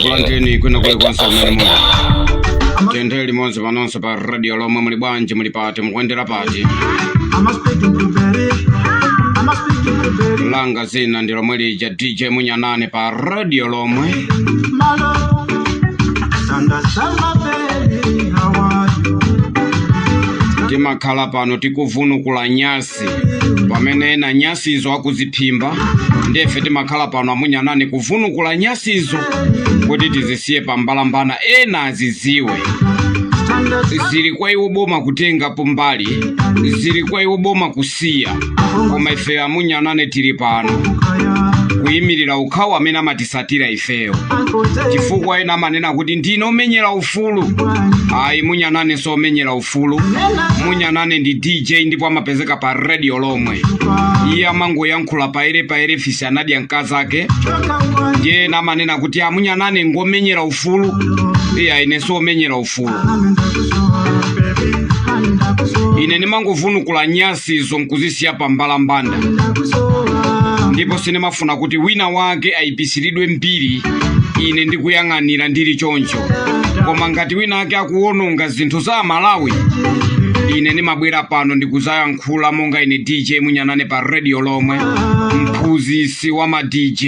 Kulanteni kwena kule kwansa kumene muli tenthe limodzi panonse pa radio lomwe muli bwanji muli pati mukuendera pati langa zina ndi lomwe lija DJ Munyanane pa radio lomwe timakhala pano tikuvunukula nyasi pamene ena nyasizo akuziphimba ndefe timakhala pano amunyanane kuvunukula nyasizo kuti tizisiye pambalambana ena aziziwe zili kwa iwo boma kutenga pombali zili kwa iwo boma kusiya koma ife amunyanane tili pano kuyimirira ukhawa amene amatisatira ifeyo chifukwa ena amanena kuti ndine omenyera ufulu ayi Munyanane so omenyera ufulu Munyanane ndi DJ ndipo amapezeka pa radio lomwe iye amangoyankhula paire fisi anadya mkazi ake ndiye ena amanena kuti Munyanane ngomenyera ufulu iye ine so omenyera ufulu ine nimangovunukula nyasizo nkuzisiya pambalambanda ndipo sinemafuna kuti wina wake ayipisiridwe mbiri ine ndikuyang'anira ndili choncho koma ngati wina ake akuwononga zinthu za Malawi ine nimabwera pano ndikuzayankhula monga ine DJ Munyanane pa radio lomwe mphunzitsi wa ma DJ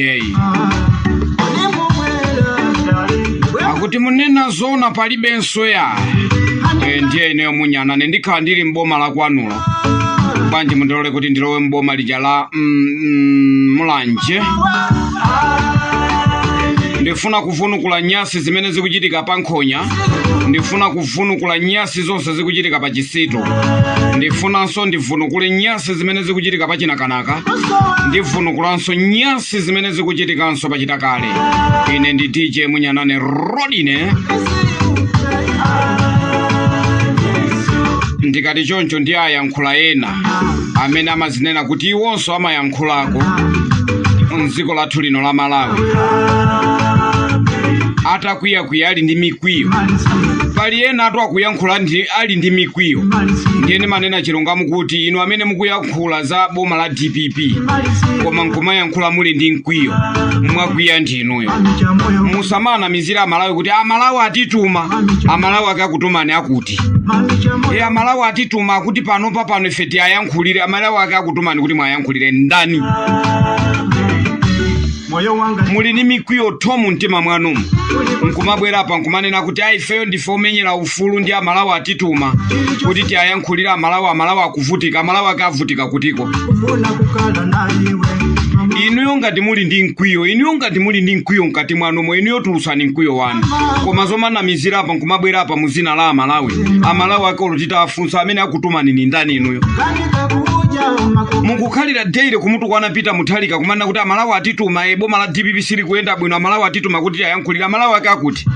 akuti munena zona palibenso ya ndiye ineyo Munyanane ndikhala ndili mboma la kwanulo bwanji mundilole kuti ndilowe mboma lija la Mulanje ndifuna kuvunukula nyasi zimene zikuchitika pa Nkhonya ndifuna kuvunukula nyasi zonse zikuchitika pa Chisito ndifunanso ndivunukule nyasi zimene zikuchitika pa Chinakanaka ndivunukulanso nyasi zimene zikuchitikanso pa Chitakale ine ndi DJ Munyanane Rodine ndikati choncho ndi ayankhula ena amene amazinena kuti iwonso amayankhulako mdziko lathu lino la Malawi atakwiya ali ndi mikwiyo pali ena atu akuyankhula ali ndi mikwiyo ndiyeni manena chilungamo kuti inu amene mukuyankhula za boma la DPP koma nkumayankhula muli ndi mkwiyo mwakwiya ndinuyo musamana mizira Amalawi kuti Amalawi atituma Amalawi akakutumani akuti Amalawi atituma akuti panopa pano ife tiyayankhulire Amalawi akakutumani kuti mwayankhulire ndani muli ni mikwiyo tomu mtima mwanumu nkumabwera apa nkumanena kuti ifeyo ndife omenyera ufulu ndi Amalawi atituma kuti tiyayankhulira Amalawi akuvutika Amalawi akavutika kutiko inuyo ngati muli ndi mkwiyo inuyo ngati muli ndi mkwiyo mkati mwanumo inuyo tulusani mkwiyo wanu koma zomana mizira apa nkumabwera apa muzina la Amalawi akolotita afunsa amene akutumani ni ndani inuyo mukukhalira daily kumutukwana pita muthalika kumanena kuti Amalawi atituma boma la DPP sili kuyenda bwino Amalawi atituma kuti ayankhulira Amalawi akakuti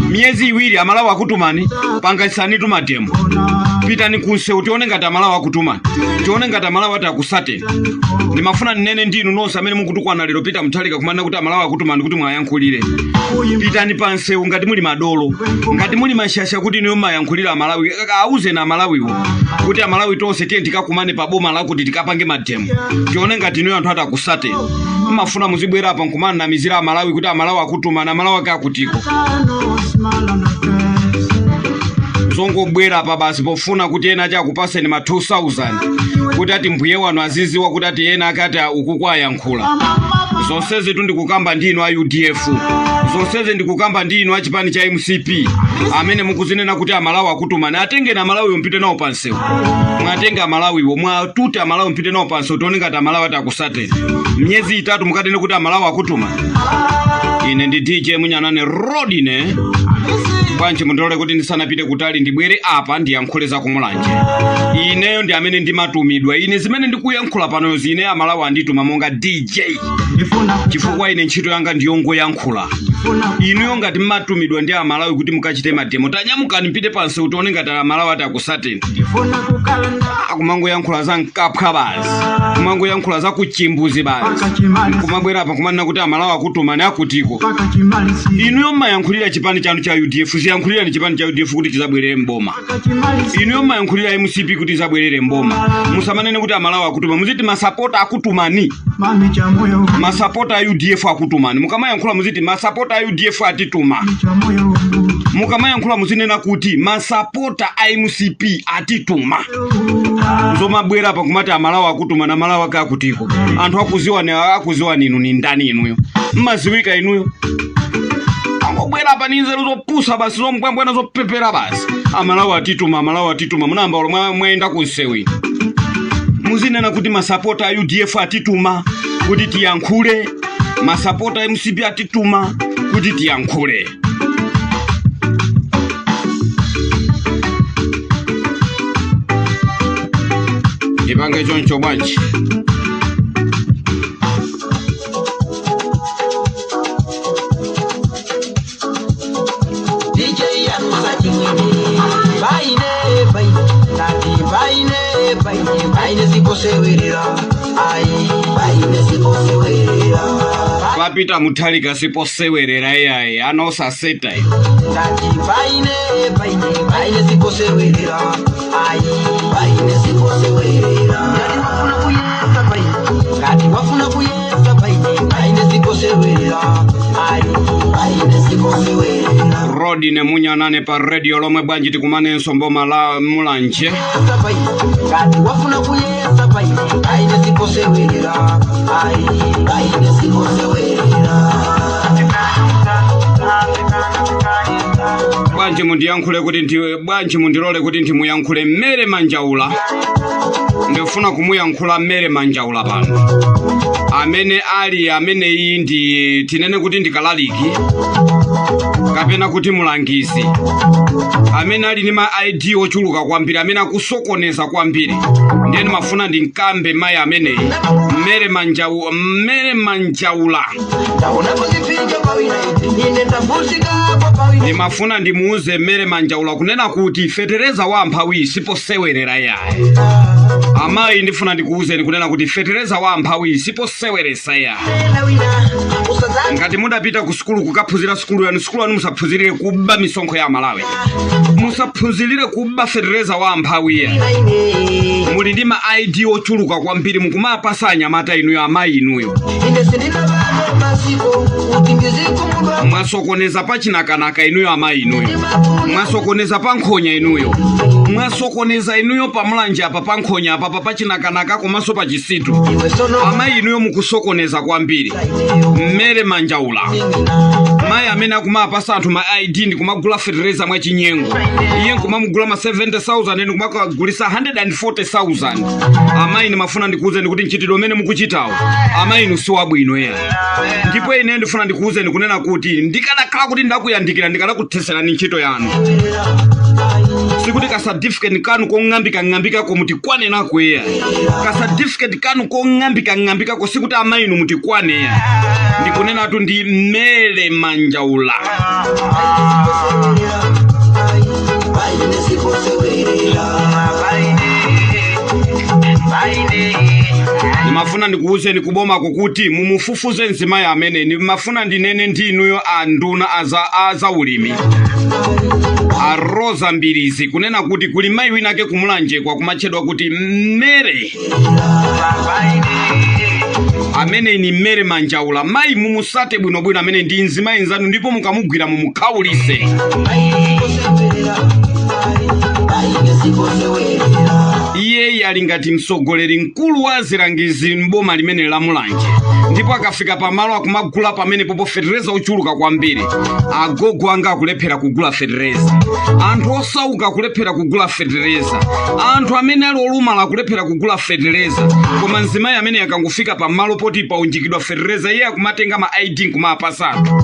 miyezi iwiri Amalawi akutumani pangaisani tumatemo pitani kunsewu tione ngati Amalawi akutumani tione ngati Amalawi atakusate ndimafuna ninene ndinu nonse amene mukutukwana lero pita muthalika kumanena kuti Amalawi akutumani kuti mwayankhulire pitani pansewu ngati muli madolo ngati muli mashasha kuti niyo mayankhulira Amalawi auze na Amalawiwo kuti Amalawi tonse tiye tikakumane pa boma la kuti tikapange matemo tione ngati niyo anthu atakusate mafuna muzibwera apa nkumana na mizira Amalawi kuti Amalawi akutuma na Amalawi akakutiko zongobwera apa basi pofuna kuti ena achakupaseni ma 2000 kuti ati mbuye wanu aziziwa kuti ati ena akati ukukwayankhula zonsezi tu ndikukamba ndinu a UDF zonsezi ndikukamba ndinu a chipani cha MCP amene mukuzinena kuti Amalawi akutumani atenge na Amalawi mpite nawo pansewu mwatenga Amalawi mwatuti Amalawi mpite nawo pansewu tione ngati Amalawi atakusate myezi itatu mukatene kuti Amalawi akutumani ine ndi DJ Munyanane Rodine bwanji mundilole kuti ndisanapite kutali ndibwere apa ndiyankhule za kumulanje ineyo ndi amene ndimatumidwa ine zimene ndikuyankhula pano zine Amalawi andituma monga DJ chifukwa ine ntchito yanga ndiyongoyankhula inuyo ngati matumidwa ndi amalawi kuti mukachite mademo tanyamukani mpite pansi utione ngati amalawi atakusateni akumango yankhula za nkapha basi kumango yankhula za kuchimbuzi basi kumabwera apa kumanena kuti amalawi akutumani akutiko inuyo mayankhulira chipani chanu cha UDF ziyankhulira ni chipani cha UDF kuti chizabwerere mboma inuyo mayankhulira MCP kuti zabwerere mboma musamanene kuti amalawi akutuma muziti masapota akutumani masapota a UDF akutumani mukamayankhula muziti masapota a UDF atituma mukamayankhula muzinena kuti masapota a MCP atituma zomabwera apa kumati amalawi akutuma na amalawi akakutiko anthu akuziwa ninu ni ndani inuyo mmaziwika inuyo angobwera pa ninzeru zopusa basi zombwembwena zopepera basi amalawi atituma munamba olomwe mwenda kunsewi muzinena kuti masapota a UDF atituma kuti tiyankhule masapota a MCP atituma kuti tiyankhule tipange choncho bwanji papita muthalika siposewerera iyayi anosaseta iyo Rodi ne munyanane pa radio lomwe bwanji tikumane nsombo mala mulanje bwanji mundiyankhule kuti bwanji mundirole kuti ndimuyankhule Mere Manjaula ndifuna kumuyankhula Mere Manjaula pano amene iyi ndi tinene kuti ndikalaliki kapena kuti mulangizi amene ali ni ma ID ochuluka kwambiri amene akusokoneza kwambiri ndeni mafuna ndinkambe mayi ameneyi Mere Manjaula ndimafuna ndimuuze Mere Manjaula kunena kuti fetereza wa mphawi siposewerera yaye amayi ndifuna ndikuuzeni kunena kuti fetereza wa mphawi siposeweresa yaye ngati mudapita ku sukulu kukaphunzira sukulu yanu musaphunzirire kuba misonkho ya Malawi musaphunzirire kuba fetereza wa mphawi muli ndi ma ID ochuluka kwambiri mukumapasa anyamata inuyo amayi inuyo mwasokoneza pa chinakanaka inuyo amayi inuyo mwasokoneza pa nkhonya inuyo mwasokoneza inuyo pa mulanje apa pa nkhonya apa pa chinakanaka komanso pa chisitu amayi inuyo mukusokoneza kwambiri Mere Manjaula mayi amene akumapasa anthu ma ID ndi kumagula fetereza mwa chinyengo iye nkumamugula ma 70,000 ndi kumakagulisa 140,000 amayi ndimafuna ndikuuzeni kuti nchitidwe umene mukuchitawo amayi inu si wabwino ndipo ine ndifuna ndikuuzeni kunena kuti ndikanakhala kuti ndakuyandikira ndikanakutheserani ntchito yanu sikuti ka certificate kanu kong'ambika ko mutikwane nako ka certificate kanu kong'ambika ko sikuti amayi inu mutikwane ndikunena tu ndi Mere Manjaula nimafuna ndikuuzeni kuboma kukuti mumufufuze nzima ya amene nimafuna ndinene ndi inuyo anduna aza ulimi Rosa Mbirizi kunena kuti kuli mayi winake kumulanje kwa kumachedwa kuti Mere amene ni Mere Manjaula mayi mumusate bwinobwino amene ndi nzima inzanu ndipo mukamugwira mumukhaulise iye yali ngati msogoleri mkulu wa zilangizi mboma limene la mulanje ndipo akafika pamalo akumagula pamene popo fetereza ochuluka kwambiri agogo anga akulephera kugula fetereza anthu osauka akulephera kugula fetereza anthu amene ali olumala akulephera kugula fetereza koma nzimayi amene yakangofika pamalo poti paunjikidwa fetereza iye akumatenga ma ID nkumapasa anthu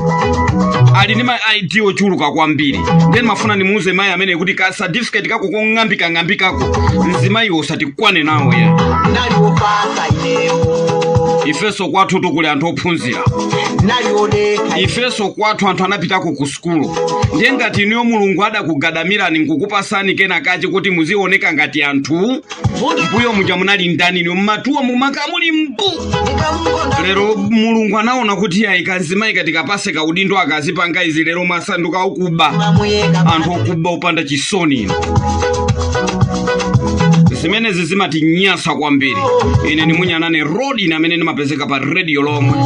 ali ni ma ID ochuluka kwambiri ndeni mafuna nimuuze mayi amene kuti ka certificate kako kong'ambika ko nzimayi osatikwane nawo ifeso kwathu tukuli anthu ophunzira, ifeso kwathu anthu anapitako ku skulu. Ndiye ngati niyo Mulungu adakugadamirani nkukupasani kena kachi kuti muzioneka ngati anthu, mbuyo muja munali ndani niyo mmatuwa mumakamuli mbu. Lero Mulungu anaona kuti ya ikanzima ikatikapase kaudindo akazipanga izi lero masanduka ukuba anthu okuba upanda chisoni. Zimene zizimati nyasa kwambiri. Ine ni Munyanane Rodi na amene nimapezeka pa radio lomwe.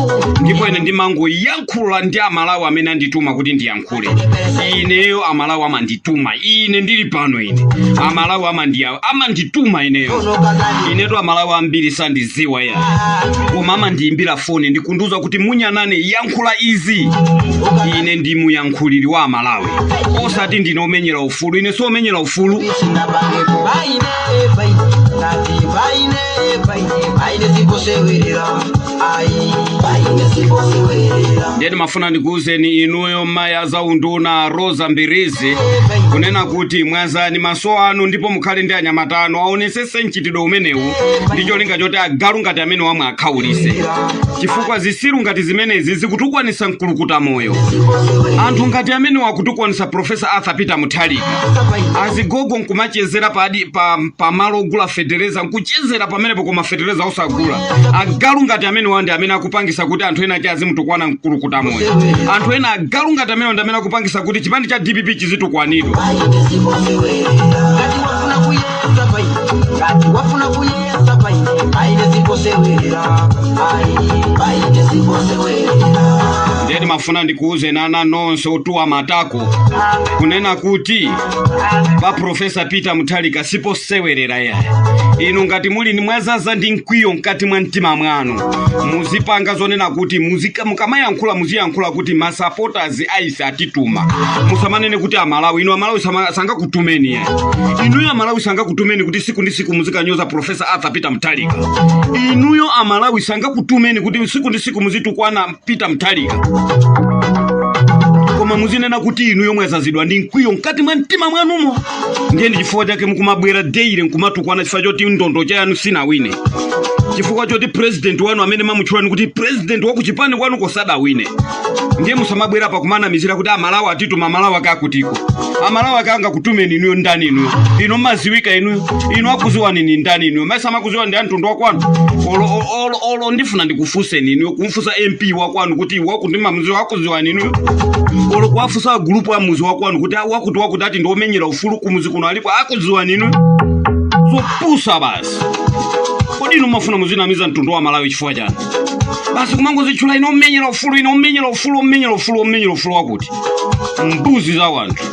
Ndipo ine ndimango yankhula ndi amalawi amene andituma kuti ndiyankhule. Ineyo amalawi amandituma. Ine ndili pano ine. Amalawi amandituma ineyo. Ineto amalawi ambiri sandiziwa ya. Koma amandiimbira foni ndikunduza kuti Munyanane yankhula izi. Ine ndi muyankhuliri wa amalawi. Osati ndinomenyera ufulu. Ine so omenyera ufulu. Ndiyeni mafuna ndikuuzeni inuyo maya za unduna Rosa Mbirizi kunena kuti mwazani maso anu ndipo mukhale ndi anyamatano aonesese mchitidwe umenewu ndicho linga choti agalu ngati amene wamwe akhaulise, chifukwa zisiru ngati zimenezi zikutukwanisa mkulukuta moyo. Anthu ngati amene wakutukwanisa Professor Arthur Peter Mutharika azigogo nkumachezera pa malo ogula federeza nkuchezera pamenepo koma federeza osagula. Agalu ngati amene wandi amene akupangisa kuti anthu ena chazi mtukwana mkulukuta moyo. Anthu ena agalu ngati amene wandi amene akupangisa kuti chipandi cha DPP chizitukwanidwa. Ndiyeni mafuna ndikuuze nana nonse otuwa matako kunena kuti pa Professor Peter Mutharika sipo sewerera ya. Inu ngati muli ni mwazaza ndi mkwiyo mkati mwa mtima mwanu muzipanga zonena kuti mukamayankhula muziyankhula kuti ma supporters aise atituma. Musamanene kuti amalawi inu amalawi sanga kutumeni ya. Inuyo amalawi sanga kutumeni kuti siku ndi siku muzikanyoza Professor Arthur Peter Mutharika. Inuyo amalawi sanga kutumeni kuti siku ndi siku muzitukwana Peter Mutharika. Koma muzinena kuti inuyo mwazazidwa ndi mkwiyo mkati mwa mtima mwanumo. Ndiye ndi chifukwa chake mukumabwera daily nkumatukwana chifukwa choti ndondo chanu sina wine. Chifukwa choti president wanu amene mamutchulani kuti president wa kuchipani kwanu kosada wine. Ndiye musamabwera pa kumana mizira kuti amalawi atituma amalawi akakutiko. Amalawi akanga kutumeni inuyo ndani inuyo. Ino maziwika inuyo. Ino akuziwani ni ndani inuyo. Mesa makuziwani ndi antundu wa kwanu. Olo ndifuna ndikufuseni inuyo. Kumfusa MP wa kwanu kuti wakundima mziwa wakuziwani inuyo. Olo kuwafusa grupu ya muzi wa kwanu kuti wakuti ati ndomenyera ufulu kumuzi kuno alipo akuziwani inuyo. Zopusa basi. Kodi inu mafuna muzinamiza mtundu wa Malawi chifukwa chani? Basi kumangozichula inomenyera ufulu wakuti mbuzi za wanthu.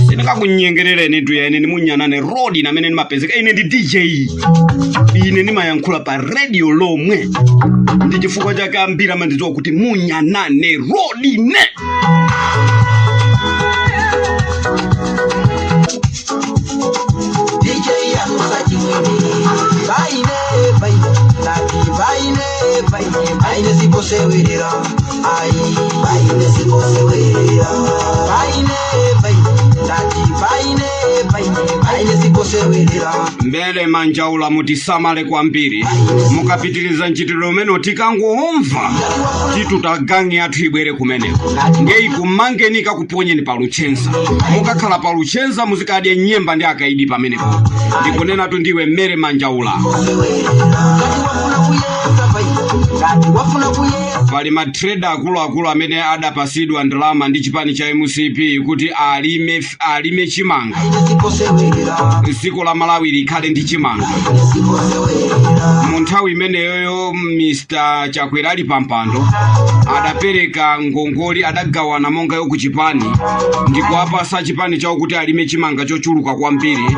Sinikakunyengerereni tu ya ine ni Munyanane Rodi na amene nimapezeka. Ine ndi DJ. Ine nimayankhula pa radio lomwe. Ndi chifukwa chake ambiri amandidziwa kuti Munyanane Rodi ne. Mbele manjaula mutisamale kwambiri mukapitiliza nchitiro umene tikangoomva titutagange athu ibwere kumeneko ngei kumangeni kakuponyeni pa luchenza mukakhala pa luchenza muzikadya nyemba ndi akaidi pamenepo ndikunena tu ndiwe mbele manjaula. Pali matreda akulu amene adapasidwa ndalama ndi chipani cha MCP kuti alime chimanga. Dziko la Malawi likhale ndi chimanga. Munthawi imeneyo Mr. Chakwera ali pampando adapereka ngongoli adagawana monga yo kuchipani ndipo apasa chipani chawo kuti alime chimanga chochuluka kwambiri.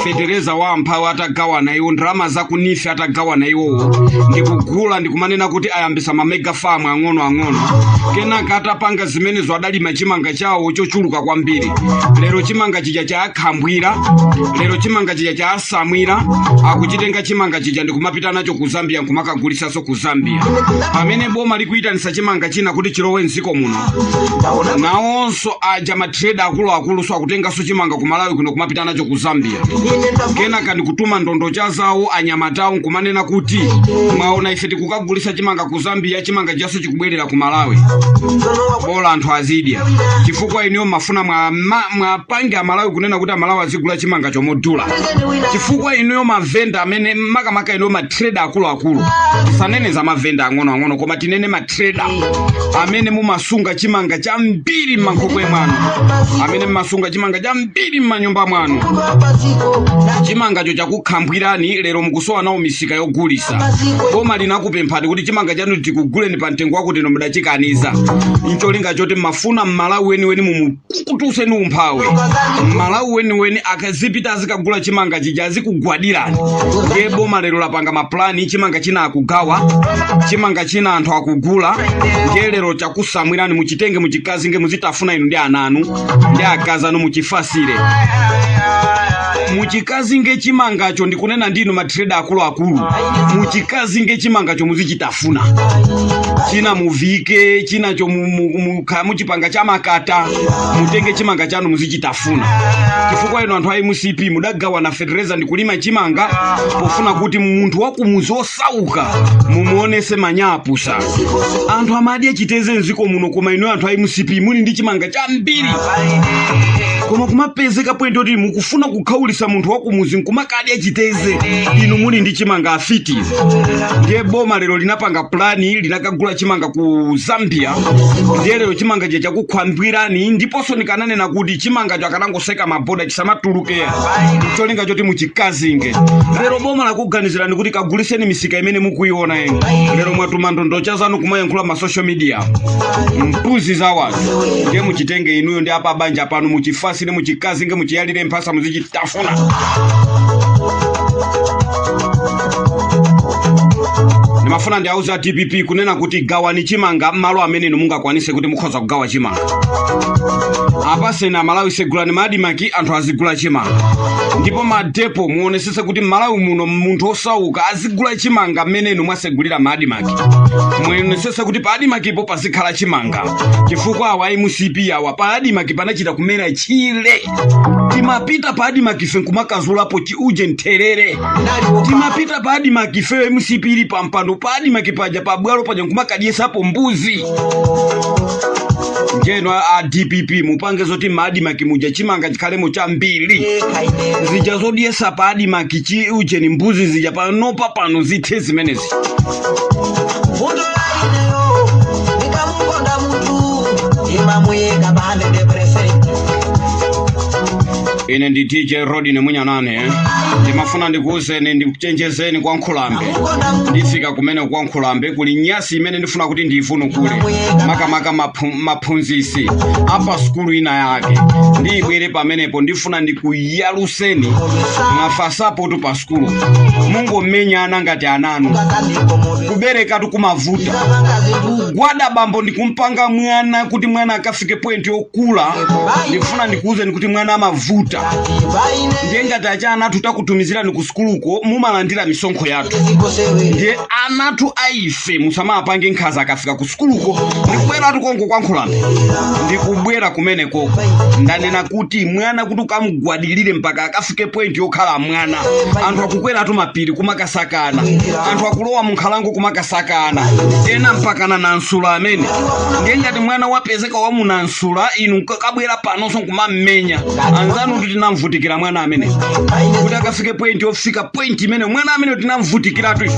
Federeza wa amphawi atagawana iwo ndalama za kunife atagawana iwowo ndikugula ndikumanena kuti ayambisa ma mega mafamu ang'ono kenaka atapanga zimene zwadalima chimanga chawo chochuluka kwambiri. Lero chimanga chija cha akhambwira, lero chimanga chija cha asamwira, akuchitenga chimanga chija ndikumapita nacho ku Zambia nkumakagulisaso ku Zambia. Pamene boma likuyitanisa chimanga china kuti chilowe mdziko muno, nawonso aja matrade akulu so akutengaso chimanga ku Malawi kuno kumapita nacho ku Zambia. Kenaka ndikutuma ndondo chazawo anyamatawo nkumanena kuti mwaona ife tikukagulisa chimanga ku Zambia, chimanga chaso chikubwerera ku Malawi. Bola anthu azidya chifukwa iniyo mafuna mwapange Malawi kunena kuti Malawi azigula chimanga chomodula. Chifukwa iniyo mavenda amene makamaka iniyo matrade akulu tisanene za mavenda ang'ono koma tinene matrade amene mumasunga chimanga cha mbiri m'mankokwe mwanu, amene mumasunga chimanga cha mbiri m'manyumba mwanu. Chimangacho chakukhambwirani lero mukusowa nawo misika yogulisa. Boma linakupemphani kuti chimanga chanu tikuguleni pa mtengo wakuti ino mudachikaniza. Ncholinga choti mafuna Malawi weniweni mumukutuseni umphawi. Malawi weniweni akazipita azikagula chimanga chija azikugwadirani. Ndiye boma lero lapanga maplani, chimanga china akugawa, chimanga china anthu akugula. Ndiye lero chakusamwirani muchitenge muchikazinge muzitafuna inu ndi ananu ndi akazanu muchifasire. Muchikazinge chimangacho ndikunena ndinu matrade akulu muchikazinge chimangacho muzichitafuna. China muvike, chinacho muchipanga cha makata, mutenge chimanga chanu muzichitafuna. Chifukwa ino anthu ayi MCP mudagawa na Federeza ndikulima chimanga pofuna kuti munthu wakumuzi osauka mumuonese manyapusa. Anthu amadye chiteze nziko muno koma ino anthu ayi MCP muli ndi chimanga cha mbiri. Koma kumapezeka point oti mukufuna kukhaulisa munthu wakumuzi nkumakadya chiteze, inu muli ndi chimanga afiti. Ndiye boma lero linapanga plani linakagula chimanga ku Zambia. Ndiye lero chimanga chakukhambwirani ndiponso nikananena kuti chimanga chakanangoseka maboda chisamatulukeya. Cholinga choti muchikazinge. Lero boma lakuganizirani kuti kaguliseni misika imene mukuiona yenu. Lero mwatuma ndondo chazanu kumayankhula ma social media. Mpuzi za watu. Ndiye muchitenge inuyo ndi apa banja pano muchifasire muchikazinge muchiyalire mphasa muzichitafuna. Nimafuna ndi auza TPP kunena kuti gawani chimanga malo amene mungakwanise kuti mukhoza kugawa chimanga. Apa sena Malawi segulani madimaki anthu azigula chimanga. Ndipo madepo muonesese kuti Malawi muno munthu osauka azigula chimanga amene mwasegulira madimaki. Muonesese kuti pa adimaki po pazikhala chimanga. Chifukwa awa MCP awa pa adimaki panachita kumera chile. Timapita pa adimaki fe nkumakazulapo chiuje nterere. Timapita pa adimaki fe MCP ili pampando pa adimaki paja pa bwalo paja nkumakadyesapo mbuzi. Njeno DPP mupange zoti madimaki muja chimanga chikhalemo cha mbili. Zija zodyesa pa adimaki chiuje ni mbuzi zija panopa pano zithe zimenezi. Ine ndi DJ Rodi ne munyanane ndimafuna ndikuuzeni ndikuchenjezeni kwa Nkhulambe. Ndifika kumene kwa Nkhulambe kuli nyasi imene ndifuna kuti ndiyifune kule makamaka maphunzisi apa skulu ina yake ndibwere pamenepo ndifuna ndikuyaluseni mwafasapo tu pa skulu mungomenyana ngati ananu kubereka tukumavuta gwada bambo ndikumpanga mwana kuti mwana akafike point yokula. Ndifuna ndikuuzeni kuti mwana amavuta. Ndiye ngati achana tutakutumizirani ku skuluko mumalandira misonkho yathu. Ndiye anatu aife musamapange nkhaza akafika ku skuluko ndikubwera tukongo kwa Nkhulambe. Ndikubwera kumene koko ndanena kuti mwana kuti ukamugwadilire mpaka akafike point yokhala mwana. Anthu akukwera atu mapiri kumakasakana, anthu akulowa munkhalango kumakasakana, ena mpakana na nsula amene. Ndiye ngati mwana wapezeka wamuna nsula inu kabwera panonso kumamenya anzanu tinamvutikira mwana amene kuti akafike point yofika point imene mwana amene tinamvutikira tu.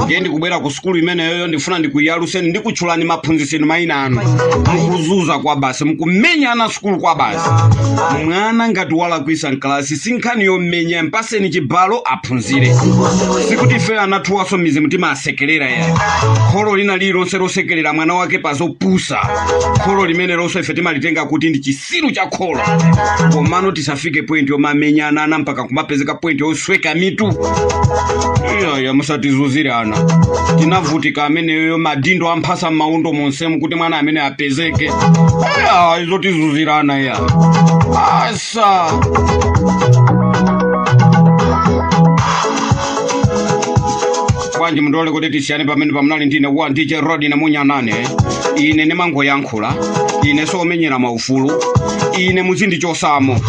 ngendi kubwera ku skulu imene yoyo ndifuna ndikuyaluseni ndikutchulani maphunzitseni maina anu mukuzuza kwa basi mukumenya ana skulu kwa basi mwana ngati walakwisa mkalasi sinkhani yomenya mpaseni chibalo aphunzire sikuti ife anathuwaso mizi mtima asekelera ya kholo lina lilonse losekelera mwana wake pazopusa kholo limene lonse ife timalitenga kuti ndi chisiru cha kholo komano tisafike point yomamenya ana mpaka kumapezeka point yosweka mitu ya musatizuzire ana tinavutika amene yoyo madindo amphasa maundo monsemu kuti mwana amene apezeke izo tizuzirana ya asa kwanji mndole kuti tisiyane pamene pamunali ndine wa DJ Rodi na Munyanane ine nemango yankhula ine somenyera maufulu ine muzindichosamo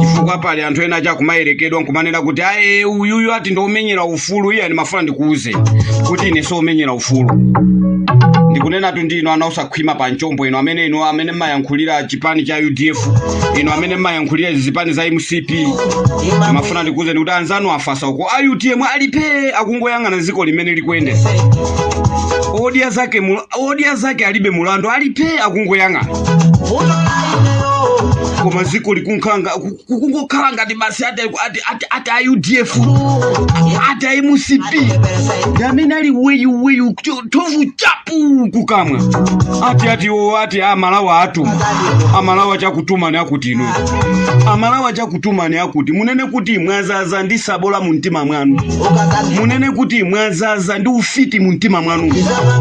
chifukwa pali anthu ena chakumayerekedwa nkumanena kuti aye uyuyu ati ndomenyera ufulu iye ndimafuna ndikuuze kuti ine somenyera ufulu ndikunena tu ndino ana usakhwima pa nchombo ino amene mayankhulira chipani cha UDF ino amene mayankhulira zipani za MCP mafuna ndikuuze kuti anzanu afasa uko UTM alipe akungoyang'ana ziko limene likwende odia zake alibe mulandu alipe akungoyang'ana koma ziko likungokhala ngati basi ati UDF ati MCP amene ali weyu tovu chapu kukamwa ati amalawa atu amalawa chakutumani akuti inu amalawa chakutumani akuti munene kuti mwazaza ndi sabola mu mtima mwanu munene kuti mwazaza ndi ufiti mu mtima mwanu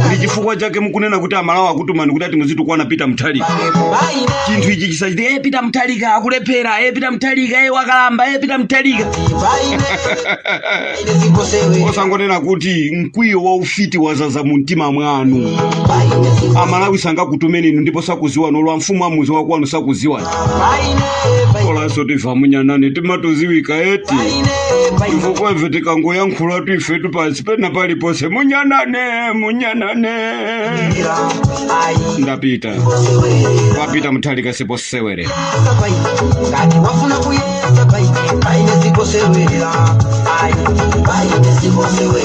ndi chifukwa chake mukunena kuti amalawa akutumani kuti ati muzitukwana Peter Mutharika chinthu ichi chisachite Peter Mutharika akulephera Peter Mutharika wakalamba Peter Mutharika osangonena kuti mkwiyo wa ufiti wazaza mu mtima mwanu amalawi sangakutumeni inu ndipo sakuziwa nolwa mfumu amuzi wakwanu sakuziwa olanso tiva Munyanane timatoziwika eti chifukwa ife tikangoyankhula tu ifetu pansi pena palipose Munyanane ndapita wapita Mutharika siposewere ngati wafuna kuyeza paine sikosewera paine sikosewera